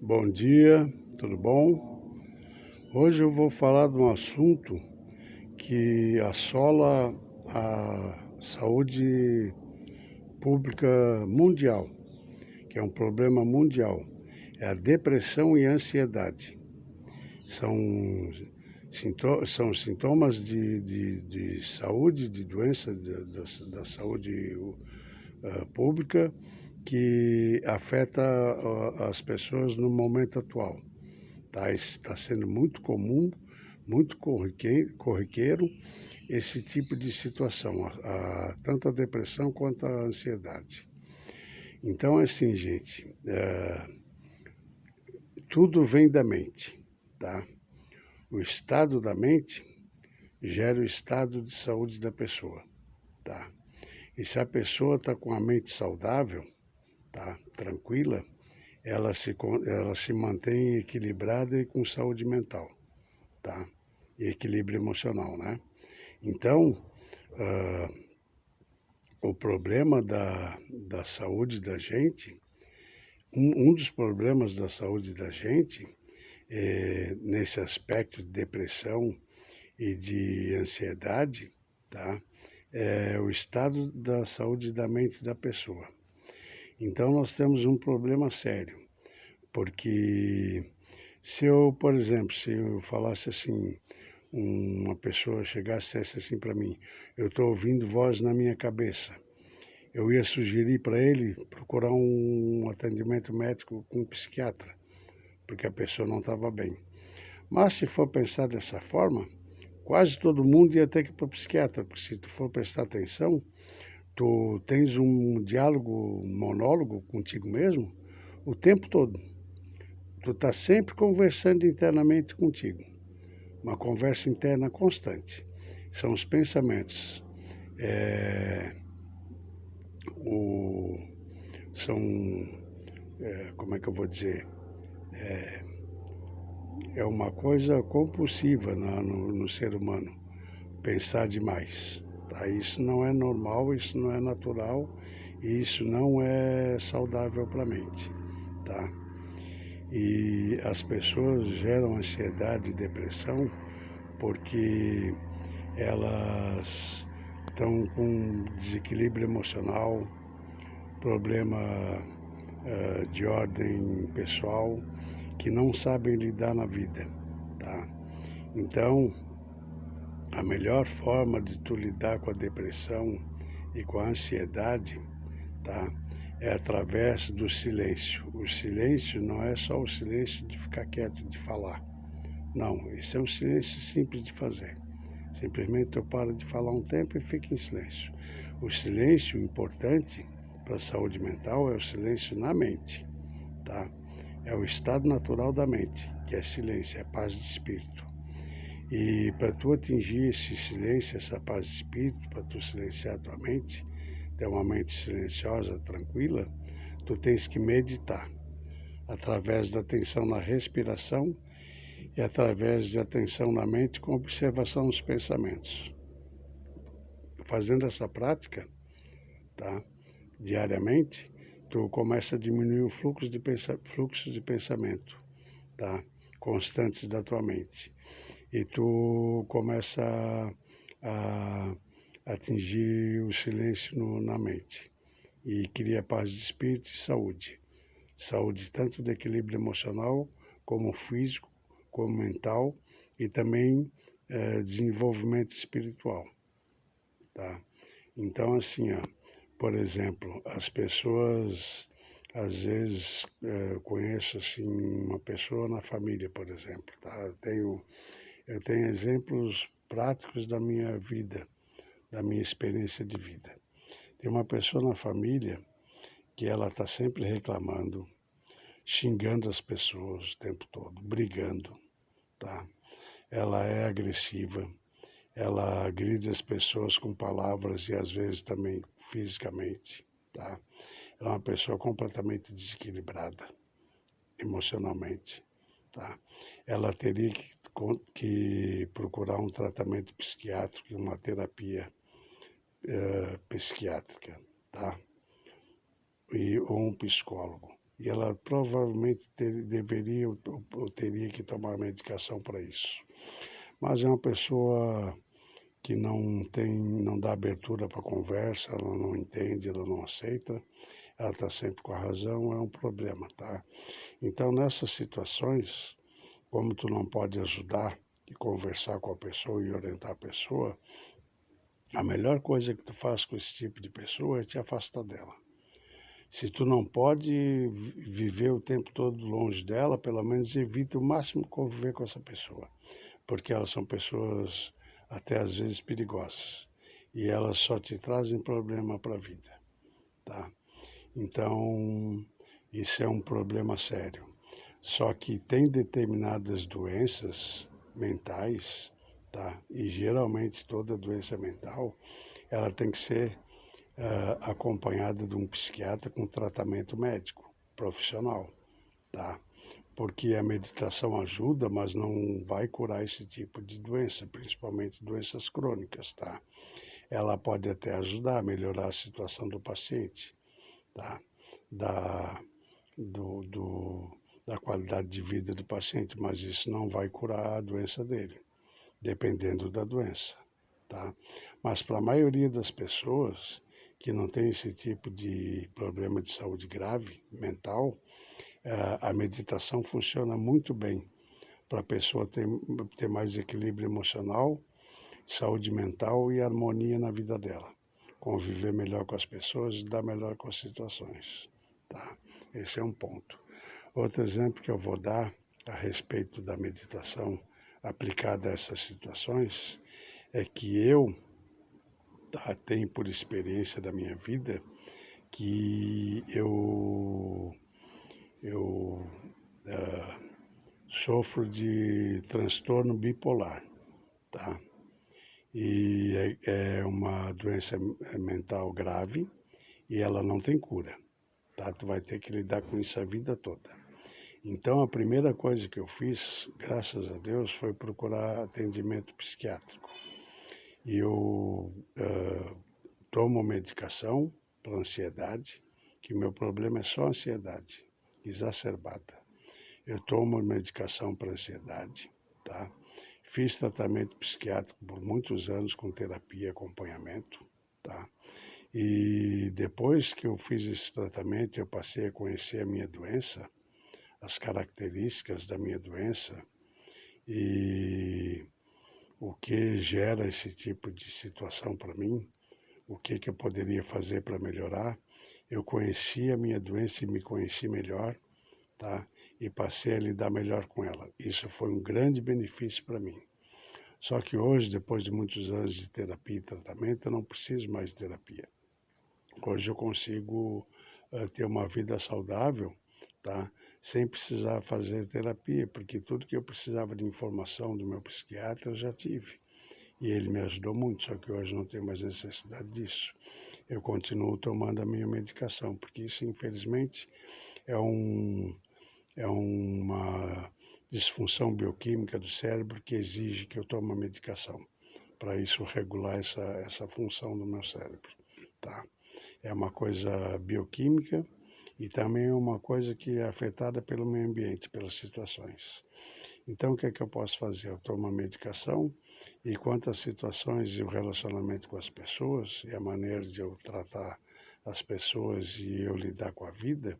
Bom dia, tudo bom? Hoje eu vou falar de um assunto que assola a saúde pública mundial, que é um problema mundial. É a depressão e a ansiedade. São, são sintomas de saúde, de doença da saúde pública que afeta as pessoas no momento atual. Tá? Está sendo muito comum, muito corriqueiro esse tipo de situação, tanto a depressão quanto a ansiedade. Então, assim, gente, tudo vem da mente, tá? O estado da mente gera o estado de saúde da pessoa, tá? E se a pessoa está com a mente saudável, tá, tranquila, ela se mantém equilibrada e com saúde mental, tá? E equilíbrio emocional, né? Então, o problema da saúde da gente, um dos problemas da saúde da gente, nesse aspecto de depressão e de ansiedade, tá? É o estado da saúde da mente da pessoa. Então, nós temos um problema sério, porque se eu, por exemplo, se eu falasse assim, uma pessoa chegasse e dissesse assim para mim, eu estou ouvindo voz na minha cabeça, eu ia sugerir para ele procurar um atendimento médico com um psiquiatra, porque a pessoa não estava bem. Mas se for pensar dessa forma, quase todo mundo ia ter que ir para o psiquiatra, porque se tu for prestar atenção, tu tens um diálogo, um monólogo contigo mesmo o tempo todo. Tu está sempre conversando internamente contigo. Uma conversa interna constante. São os pensamentos. São, como é que eu vou dizer? É uma coisa compulsiva no ser humano. Pensar demais. Tá? Isso não é normal, isso não é natural e isso não é saudável para a mente. Tá? E as pessoas geram ansiedade e depressão porque elas estão com desequilíbrio emocional, problema de ordem pessoal, que não sabem lidar na vida, tá? Então, a melhor forma de tu lidar com a depressão e com a ansiedade, tá? É através do silêncio. O silêncio não é só o silêncio de ficar quieto, de falar. Não, esse é um silêncio simples de fazer. Simplesmente eu paro de falar um tempo e fico em silêncio. O silêncio importante para a saúde mental é o silêncio na mente, tá? É o estado natural da mente, que é silêncio, é paz de espírito. E para tu atingir esse silêncio, essa paz de espírito, para tu silenciar a tua mente, ter uma mente silenciosa, tranquila, tu tens que meditar através da atenção na respiração e através de atenção na mente com observação dos pensamentos. Fazendo essa prática, tá, diariamente, tu começa a diminuir o fluxo de pensamento, tá, constantes da tua mente. E tu começa a atingir o silêncio na mente e cria paz de espírito e saúde. Saúde tanto de equilíbrio emocional, como físico, como mental e também desenvolvimento espiritual, tá? Então, assim, ó, por exemplo, as pessoas, às vezes, conheço assim, uma pessoa na família, por exemplo, tá? Eu tenho exemplos práticos da minha vida, da minha experiência de vida. Tem uma pessoa na família que ela está sempre reclamando, xingando as pessoas o tempo todo, brigando, tá? Ela é agressiva, ela agride as pessoas com palavras e às vezes também fisicamente, tá? Ela é uma pessoa completamente desequilibrada emocionalmente, tá? Ela teria que procurar um tratamento psiquiátrico e uma terapia psiquiátrica, tá? Ou um psicólogo. E ela provavelmente deveria ou teria que tomar medicação para isso. Mas é uma pessoa que não dá abertura para conversa, ela não entende, ela não aceita, ela está sempre com a razão, é um problema, tá? Então, nessas situações, como tu não pode ajudar e conversar com a pessoa e orientar a pessoa, a melhor coisa que tu faz com esse tipo de pessoa é te afastar dela. Se tu não pode viver o tempo todo longe dela, pelo menos evita o máximo conviver com essa pessoa, porque elas são pessoas até às vezes perigosas e elas só te trazem problema para a vida, tá? Então, isso é um problema sério. Só que tem determinadas doenças mentais, tá? E geralmente toda doença mental, ela tem que ser acompanhada de um psiquiatra com tratamento médico, profissional, tá? Porque a meditação ajuda, mas não vai curar esse tipo de doença, principalmente doenças crônicas, tá? Ela pode até ajudar a melhorar a situação do paciente, tá? Da, do, do, da qualidade de vida do paciente, mas isso não vai curar a doença dele, dependendo da doença, tá? Mas para a maioria das pessoas que não tem esse tipo de problema de saúde grave, mental, a meditação funciona muito bem para a pessoa ter mais equilíbrio emocional, saúde mental e harmonia na vida dela, conviver melhor com as pessoas e dar melhor com as situações, tá? Esse é um ponto. Outro exemplo que eu vou dar a respeito da meditação aplicada a essas situações é que eu tenho por experiência da minha vida que eu sofro de transtorno bipolar, tá? E é uma doença mental grave e ela não tem cura, tá? Tu vai ter que lidar com isso a vida toda. Então, a primeira coisa que eu fiz, graças a Deus, foi procurar atendimento psiquiátrico. E eu tomo medicação para ansiedade, que meu problema é só ansiedade exacerbada. Eu tomo medicação para ansiedade, tá? Fiz tratamento psiquiátrico por muitos anos com terapia e acompanhamento, tá? E depois que eu fiz esse tratamento, eu passei a conhecer a minha doença, as características da minha doença e o que gera esse tipo de situação para mim, o que eu poderia fazer para melhorar. Eu conheci a minha doença e me conheci melhor, tá? E passei a lidar melhor com ela. Isso foi um grande benefício para mim. Só que hoje, depois de muitos anos de terapia e tratamento, eu não preciso mais de terapia. Hoje eu consigo ter uma vida saudável, tá? Sem precisar fazer terapia, porque tudo que eu precisava de informação do meu psiquiatra eu já tive. E ele me ajudou muito, só que hoje não tenho mais necessidade disso. Eu continuo tomando a minha medicação, porque isso, infelizmente, é uma disfunção bioquímica do cérebro que exige que eu tome a medicação, para isso regular essa função do meu cérebro, tá? É uma coisa bioquímica e também é uma coisa que é afetada pelo meio ambiente, pelas situações. Então, o que é que eu posso fazer? Eu tomo a medicação e quanto às situações e o relacionamento com as pessoas e a maneira de eu tratar as pessoas e eu lidar com a vida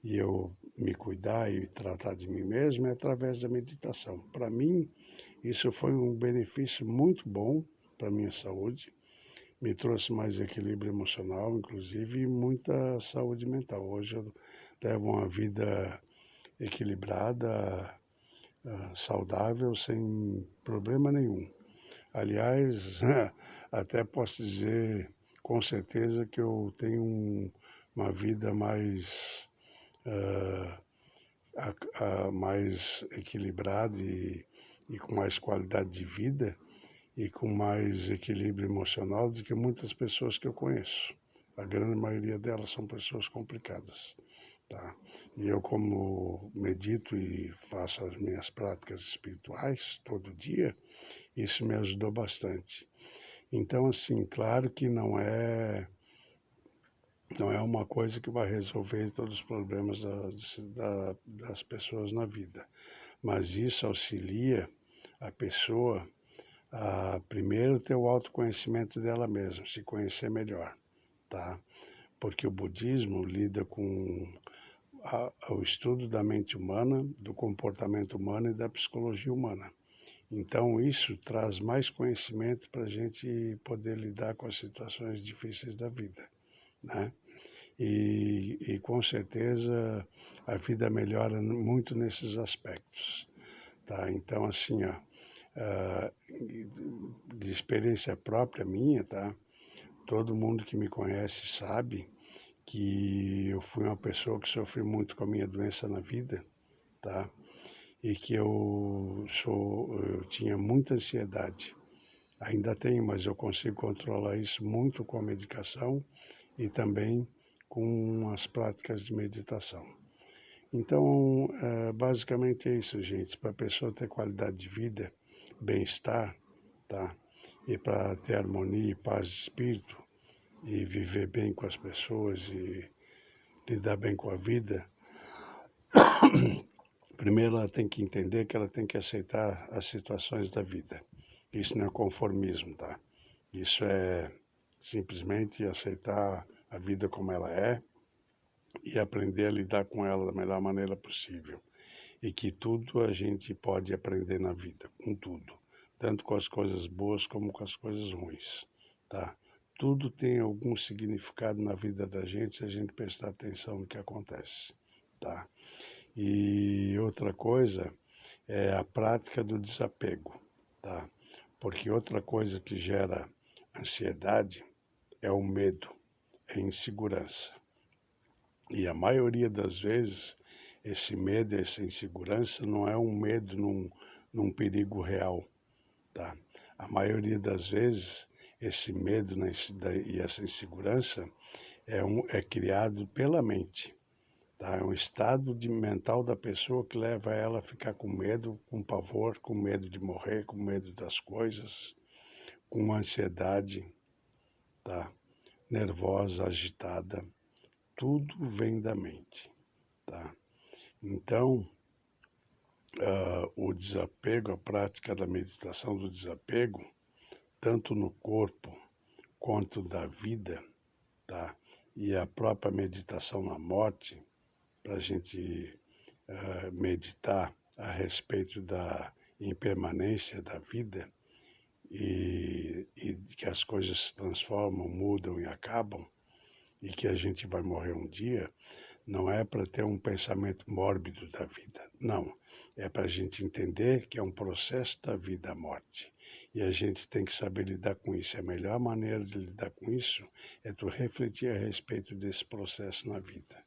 e eu me cuidar e tratar de mim mesmo é através da meditação. Para mim, isso foi um benefício muito bom para a minha saúde, me trouxe mais equilíbrio emocional, inclusive, e muita saúde mental. Hoje eu levo uma vida equilibrada, saudável, sem problema nenhum. Aliás, até posso dizer com certeza que eu tenho uma vida mais equilibrada e com mais qualidade de vida e com mais equilíbrio emocional do que muitas pessoas que eu conheço. A grande maioria delas são pessoas complicadas, tá? E eu, como medito e faço as minhas práticas espirituais todo dia, isso me ajudou bastante. Então, assim, claro que não é Não é uma coisa que vai resolver todos os problemas das pessoas na vida, mas isso auxilia a pessoa a primeiro ter o autoconhecimento dela mesma, se conhecer melhor, tá? Porque o budismo lida com o estudo da mente humana, do comportamento humano e da psicologia humana. Então isso traz mais conhecimento para a gente poder lidar com as situações difíceis da vida, né? E com certeza a vida melhora muito nesses aspectos, tá? Então assim, ó, de experiência própria minha, tá? Todo mundo que me conhece sabe que eu fui uma pessoa que sofri muito com a minha doença na vida, tá? E que eu tinha muita ansiedade. Ainda tenho, mas eu consigo controlar isso muito com a medicação e também com as práticas de meditação. Então, basicamente é isso, gente. Para a pessoa ter qualidade de vida, bem-estar, tá? E para ter harmonia e paz de espírito e viver bem com as pessoas e lidar bem com a vida, primeiro ela tem que entender que ela tem que aceitar as situações da vida. Isso não é conformismo, tá? Isso é simplesmente aceitar a vida como ela é e aprender a lidar com ela da melhor maneira possível. E que tudo a gente pode aprender na vida, com tudo. Tanto com as coisas boas como com as coisas ruins, tá? Tudo tem algum significado na vida da gente se a gente prestar atenção no que acontece, tá? E outra coisa é a prática do desapego, tá? Porque outra coisa que gera ansiedade é o medo, é a insegurança. E a maioria das vezes, esse medo, essa insegurança não é um medo num perigo real, tá? A maioria das vezes, esse medo e essa insegurança é criado pela mente, tá? É um estado mental da pessoa que leva ela a ficar com medo, com pavor, com medo de morrer, com medo das coisas, com ansiedade, tá? Nervosa, agitada. Tudo vem da mente, tá? Então, o desapego, a prática da meditação do desapego, tanto no corpo quanto da vida, tá? E a própria meditação na morte, para a gente meditar a respeito da impermanência da vida e que as coisas se transformam, mudam e acabam, e que a gente vai morrer um dia, não é para ter um pensamento mórbido da vida, não. É para a gente entender que é um processo da vida a morte. E a gente tem que saber lidar com isso. A melhor maneira de lidar com isso é tu refletir a respeito desse processo na vida.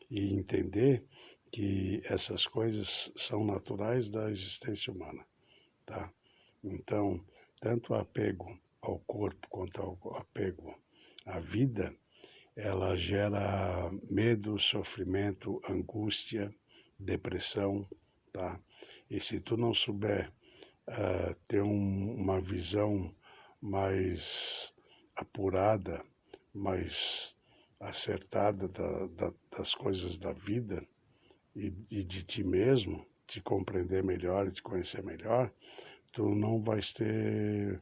E entender que essas coisas são naturais da existência humana, tá? Então, tanto o apego ao corpo quanto o apego à vida, ela gera medo, sofrimento, angústia, depressão, tá? E se tu não souber ter uma visão mais apurada, mais acertada das coisas da vida e de ti mesmo, te compreender melhor e te conhecer melhor, tu não vais ter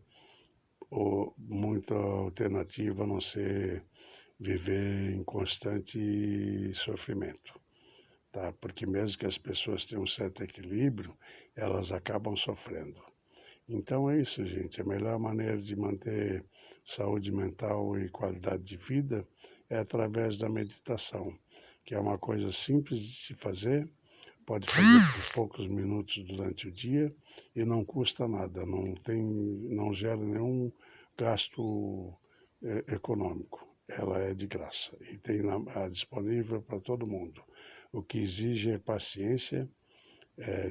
muita alternativa a não ser viver em constante sofrimento, tá? Porque mesmo que as pessoas tenham um certo equilíbrio, elas acabam sofrendo. Então é isso, gente. A melhor maneira de manter saúde mental e qualidade de vida é através da meditação, que é uma coisa simples de se fazer, pode fazer por poucos minutos durante o dia e não custa nada, não gera nenhum gasto econômico. Ela é de graça e tem disponível para todo mundo. O que exige é paciência,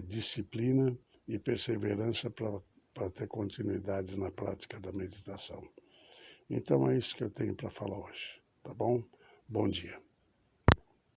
disciplina e perseverança para ter continuidade na prática da meditação. Então é isso que eu tenho para falar hoje, tá bom? Bom dia.